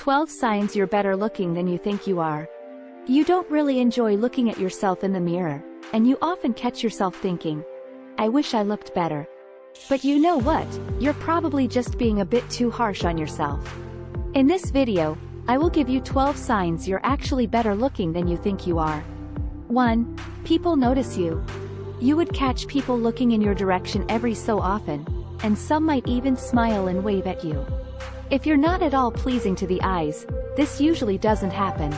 12 signs you're better looking than you think you are. You don't really enjoy looking at yourself in the mirror, and you often catch yourself thinking, I wish I looked better. But you know what? You're probably just being a bit too harsh on yourself. In this video, I will give you 12 signs you're actually better looking than you think you are. 1. People notice you. You would catch people looking in your direction every so often, and some might even smile and wave at you. If you're not at all pleasing to the eyes, this usually doesn't happen.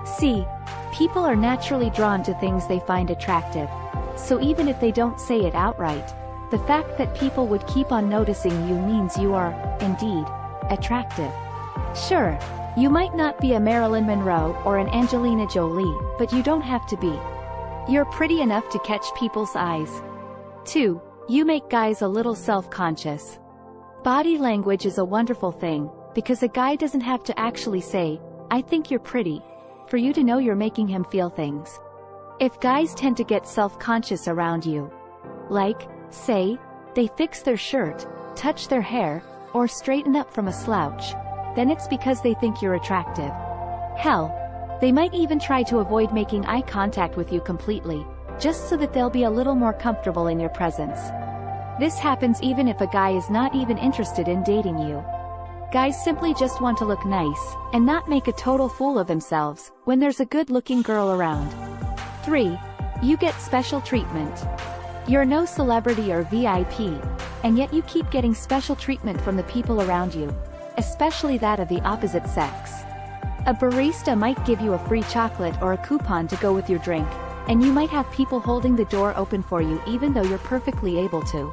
C. People are naturally drawn to things they find attractive. So even if they don't say it outright, the fact that people would keep on noticing you means you are, indeed, attractive. Sure, you might not be a Marilyn Monroe or an Angelina Jolie, but you don't have to be. You're pretty enough to catch people's eyes. 2. You make guys a little self-conscious. Body language is a wonderful thing, because a guy doesn't have to actually say, I think you're pretty, for you to know you're making him feel things. If guys tend to get self-conscious around you, like, say, they fix their shirt, touch their hair, or straighten up from a slouch, then it's because they think you're attractive. Hell, they might even try to avoid making eye contact with you completely, just so that they'll be a little more comfortable in your presence. This happens even if a guy is not even interested in dating you. Guys simply just want to look nice, and not make a total fool of themselves, when there's a good-looking girl around. 3. You get special treatment. You're no celebrity or VIP, and yet you keep getting special treatment from the people around you, especially that of the opposite sex. A barista might give you a free chocolate or a coupon to go with your drink, and you might have people holding the door open for you even though you're perfectly able to.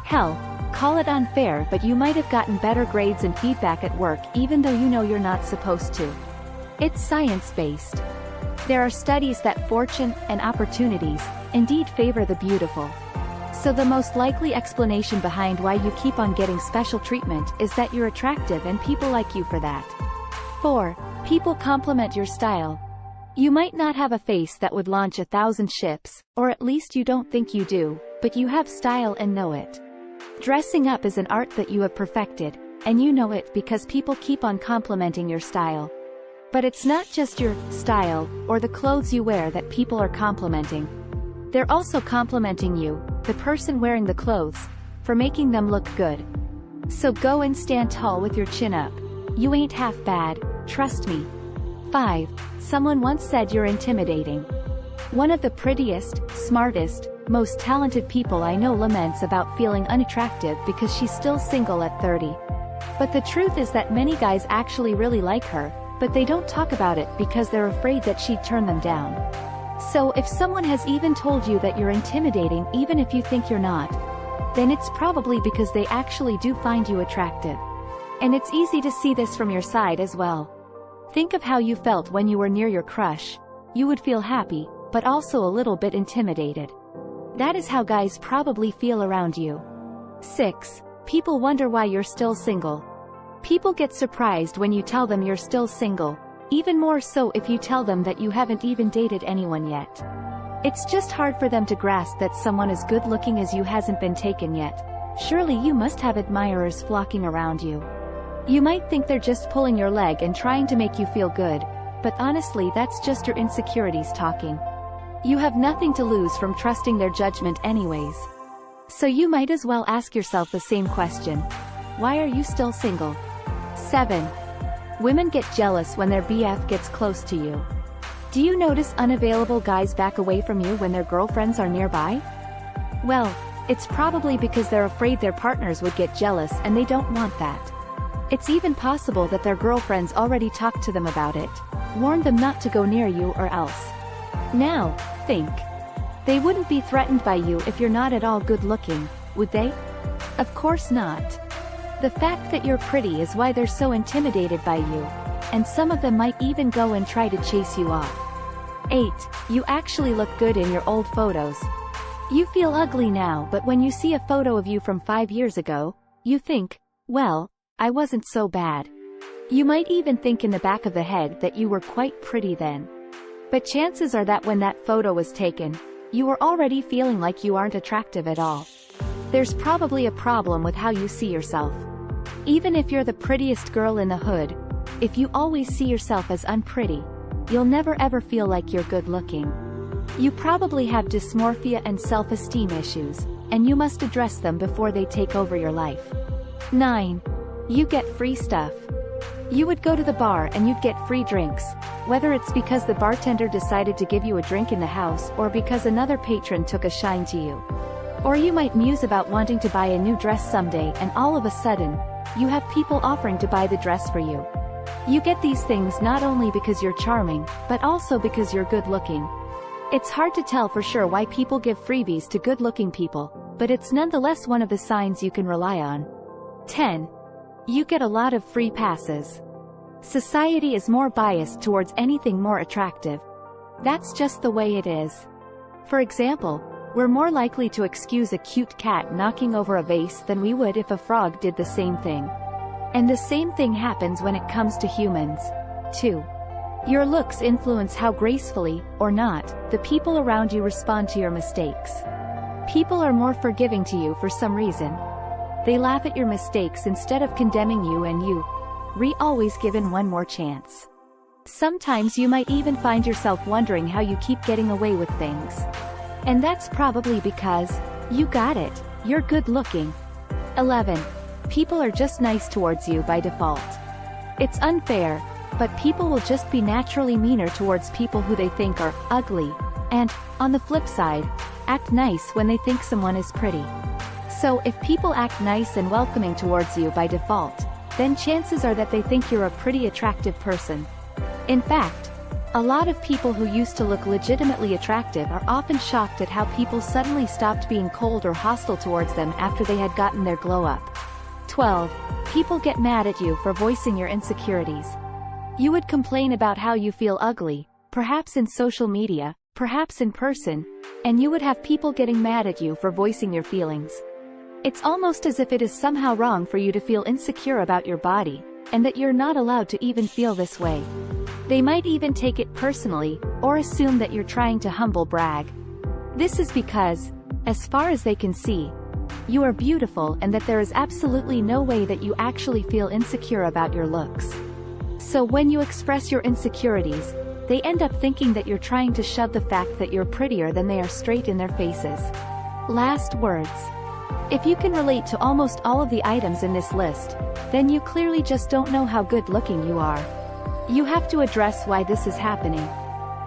Hell, call it unfair, but you might have gotten better grades and feedback at work even though you know you're not supposed to. It's science-based. There are studies that fortune and opportunities indeed favor the beautiful. So the most likely explanation behind why you keep on getting special treatment is that you're attractive and people like you for that. 4. People compliment your style. You might not have a face that would launch 1,000 ships, or at least you don't think you do, but you have style and know it. Dressing up is an art that you have perfected, and you know it because people keep on complimenting your style. But it's not just your style, or the clothes you wear that people are complimenting. They're also complimenting you, the person wearing the clothes, for making them look good. So go and stand tall with your chin up. You ain't half bad, trust me. 5. Someone once said you're intimidating. One of the prettiest, smartest, most talented people I know laments about feeling unattractive because she's still single at 30. But the truth is that many guys actually really like her, but they don't talk about it because they're afraid that she'd turn them down. So if someone has even told you that you're intimidating even if you think you're not, then it's probably because they actually do find you attractive. And it's easy to see this from your side as well. Think of how you felt when you were near your crush. You would feel happy, but also a little bit intimidated. That is how guys probably feel around you. 6. People wonder why you're still single. People get surprised when you tell them you're still single, even more so if you tell them that you haven't even dated anyone yet. It's just hard for them to grasp that someone as good looking as you hasn't been taken yet. Surely you must have admirers flocking around you. You might think they're just pulling your leg and trying to make you feel good, but honestly that's just your insecurities talking. You have nothing to lose from trusting their judgment anyways. So you might as well ask yourself the same question. Why are you still single? 7. Women get jealous when their BF gets close to you. Do you notice unavailable guys back away from you when their girlfriends are nearby? Well, it's probably because they're afraid their partners would get jealous and they don't want that. It's even possible that their girlfriends already talked to them about it, warned them not to go near you or else. Now, think. They wouldn't be threatened by you if you're not at all good looking, would they? Of course not. The fact that you're pretty is why they're so intimidated by you, and some of them might even go and try to chase you off. 8. You actually look good in your old photos. You feel ugly now, but when you see a photo of you from 5 years ago, you think, well, I wasn't so bad. You might even think in the back of the head that you were quite pretty then. But chances are that when that photo was taken, you were already feeling like you aren't attractive at all. There's probably a problem with how you see yourself. Even if you're the prettiest girl in the hood, If you always see yourself as unpretty, you'll never ever feel like you're good looking. You probably have dysmorphia and self-esteem issues, and you must address them before they take over your life. 9. You get free stuff. You would go to the bar and you'd get free drinks, whether it's because the bartender decided to give you a drink in the house or because another patron took a shine to you. Or you might muse about wanting to buy a new dress someday and all of a sudden, you have people offering to buy the dress for you. You get these things not only because you're charming, but also because you're good looking. It's hard to tell for sure why people give freebies to good-looking people, but it's nonetheless one of the signs you can rely on. 10. You get a lot of free passes. Society is more biased towards anything more attractive. That's just the way it is. For example, we're more likely to excuse a cute cat knocking over a vase than we would if a frog did the same thing. And the same thing happens when it comes to humans. 2. Your looks influence how gracefully, or not, the people around you respond to your mistakes. People are more forgiving to you for some reason. They laugh at your mistakes instead of condemning you, and you always given one more chance. Sometimes you might even find yourself wondering how you keep getting away with things. And that's probably because you got it. You're good looking. 11. People are just nice towards you by default. It's unfair, but people will just be naturally meaner towards people who they think are ugly, and, on the flip side, act nice when they think someone is pretty. So if people act nice and welcoming towards you by default, then chances are that they think you're a pretty attractive person. In fact, a lot of people who used to look legitimately attractive are often shocked at how people suddenly stopped being cold or hostile towards them after they had gotten their glow up. 12. People get mad at you for voicing your insecurities. You would complain about how you feel ugly, perhaps in social media, perhaps in person, and you would have people getting mad at you for voicing your feelings. It's almost as if it is somehow wrong for you to feel insecure about your body, and that you're not allowed to even feel this way. They might even take it personally, or assume that you're trying to humble brag. This is because, as far as they can see, you are beautiful and that there is absolutely no way that you actually feel insecure about your looks. So when you express your insecurities, they end up thinking that you're trying to shove the fact that you're prettier than they are straight in their faces. Last words. If you can relate to almost all of the items in this list, then you clearly just don't know how good looking you are. You have to address why this is happening.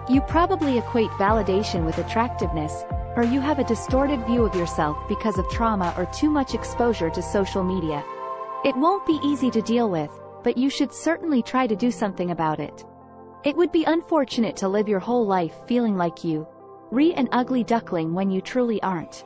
You probably equate validation with attractiveness, or you have a distorted view of yourself because of trauma or too much exposure to social media. It won't be easy to deal with, but you should certainly try to do something about it. It would be unfortunate to live your whole life feeling like you an ugly duckling when you truly aren't.